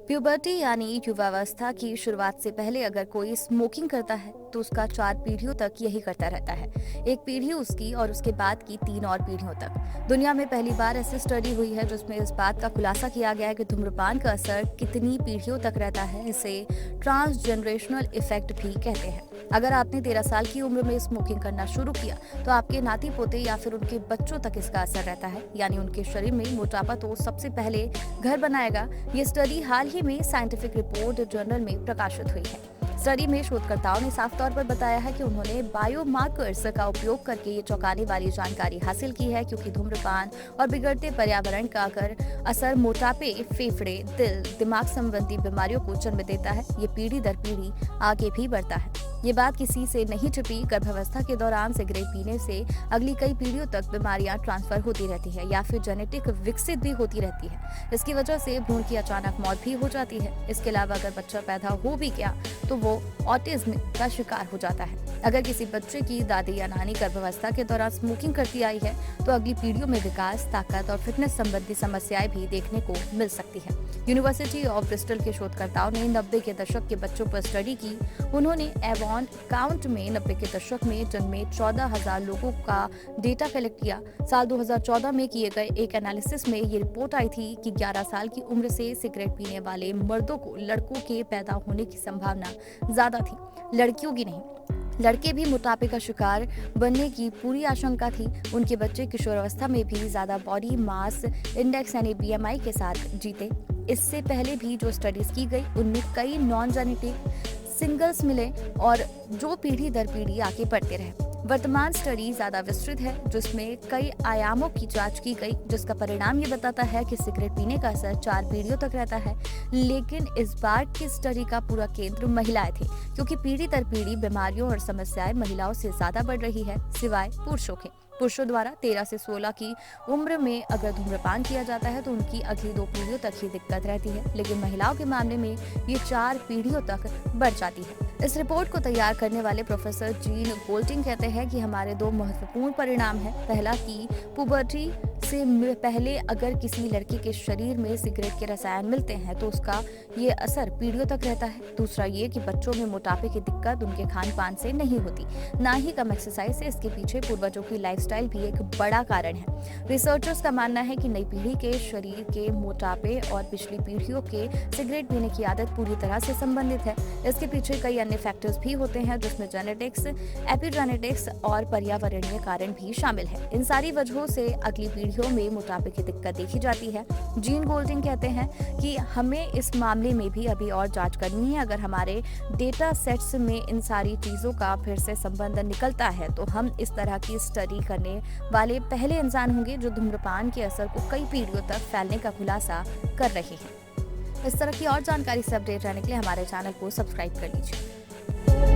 Puberty यानी युवावस्था की शुरुआत से पहले अगर कोई स्मोकिंग करता है तो उसका 4 पीढ़ियों तक यही करता रहता है। एक पीढ़ी उसकी और उसके बाद की 3 और पीढ़ियों तक। दुनिया में पहली बार ऐसी स्टडी हुई है जिसमें इस बात का खुलासा किया गया है कि धूम्रपान का असर कितनी पीढ़ियों तक रहता है। इसे ट्रांसजेनरेशनल इफेक्ट भी कहते हैं। अगर आपने 13 साल की उम्र में स्मोकिंग करना शुरू किया तो आपके नाती पोते या फिर उनके बच्चों तक इसका असर रहता है, यानी उनके शरीर में मोटापा तो सबसे पहले घर बनाएगा। ये स्टडी हाल ही में साइंटिफिक रिपोर्ट जर्नल में प्रकाशित हुई है। स्टडी में शोधकर्ताओं ने साफ तौर पर बताया है कि उन्होंने बायोमार्कर्स का उपयोग करके ये चौंकाने वाली जानकारी हासिल की है, क्योंकि धूम्रपान और बिगड़ते पर्यावरण का असर मोटापे, फेफड़े, दिल, दिमाग संबंधी बीमारियों को जन्म देता है। ये पीढ़ी दर पीढ़ी आगे भी बढ़ता है। ये बात किसी से नहीं छिपी। गर्भावस्था के दौरान सिगरेट पीने से अगली कई पीढ़ियों तक बीमारियां ट्रांसफर होती रहती है या फिर जेनेटिक विकसित भी होती रहती है। इसकी वजह से भ्रूण की अचानक मौत भी हो जाती है। इसके अलावा अगर बच्चा पैदा हो भी गया तो वो ऑटिज्म का शिकार हो जाता है। अगर किसी बच्चे की दादी या नानी गर्भावस्था के दौरान स्मोकिंग करती आई है तो अगली पीढ़ियों में विकास, ताकत और फिटनेस संबंधी समस्याएं भी देखने को मिल सकती है। यूनिवर्सिटी ऑफ ब्रिस्टल के शोधकर्ताओं ने 90 के दशक के बच्चों पर स्टडी की। उन्होंने एवॉन काउंट में 90 के दशक में जन्मे 14,000 लोगों का डेटा कलेक्ट किया। साल 2014 में किए गए एक एनालिसिस में ये रिपोर्ट आई थी कि 11 साल की उम्र से सिगरेट पीने वाले मर्दों को लड़कों के पैदा होने की संभावना ज्यादा थी, लड़कियों की नहीं। लड़के भी मोटापे का शिकार बनने की पूरी आशंका थी। उनके बच्चे किशोरावस्था में भी ज्यादा बॉडी मास इंडेक्स यानी बीएमआई के साथ जीते। इससे पहले भी जो स्टडीज की गई उनमें कई नॉन जेनेटिक सिंगल्स मिले और जो पीढ़ी दर पीढ़ी आगे बढ़ते रहे। वर्तमान स्टडी ज्यादा विस्तृत है जिसमें कई आयामों की जांच की गई, जिसका परिणाम ये बताता है कि सिगरेट पीने का असर 4 पीढ़ियों तक रहता है। लेकिन इस बार की स्टडी का पूरा केंद्र महिलाएं थी, क्योंकि पीढ़ी दर पीढ़ी बीमारियों और समस्याएं महिलाओं से ज्यादा बढ़ रही है, सिवाय पुरुषों के। पुरुषों द्वारा 13 से 16 की उम्र में अगर धूम्रपान किया जाता है तो उनकी अगली 2 पीढ़ियों तक ही दिक्कत रहती है, लेकिन महिलाओं के मामले में ये 4 पीढ़ियों तक बढ़ जाती है। इस रिपोर्ट को तैयार करने वाले प्रोफेसर जीन गोल्टिंग कहते हैं कि हमारे 2 महत्वपूर्ण परिणाम हैं। पहला कि पुबर्टी से पहले अगर किसी लड़के के शरीर में सिगरेट के रसायन मिलते हैं तो उसका ये असर पीढ़ियों तक रहता है। दूसरा ये कि बच्चों में मोटापे की दिक्कत उनके खान पान से नहीं होती, ना ही कम एक्सरसाइज से। इसके पीछे पूर्वजों की लाइफस्टाइल भी एक बड़ा कारण है। रिसर्चर्स का मानना है कि नई पीढ़ी के शरीर के मोटापे और पिछली पीढ़ियों के सिगरेट पीने की आदत पूरी तरह से संबंधित है। इसके पीछे कई अन्य फैक्टर्स भी होते हैं, जिसमें जेनेटिक्स, एपिजेनेटिक्स और पर्यावरणीय कारण भी शामिल है। इन सारी वजहों से अगली पीढ़ियों में मोटापे की दिक्कत देखी जाती है। जीन गोल्डिंग कहते हैं कि हमें इस मामले में भी अभी और जांच करनी है। अगर हमारे डेटा सेट्स में इन सारी चीजों का फिर से संबंध निकलता है तो हम इस तरह की स्टडी करने वाले पहले इंसान होंगे जो धूम्रपान के असर को कई पीढ़ियों तक फैलने का खुलासा कर रहे हैं। इस तरह की और जानकारी से अपडेट रहने के लिए हमारे चैनल को सब्सक्राइब कर लीजिए।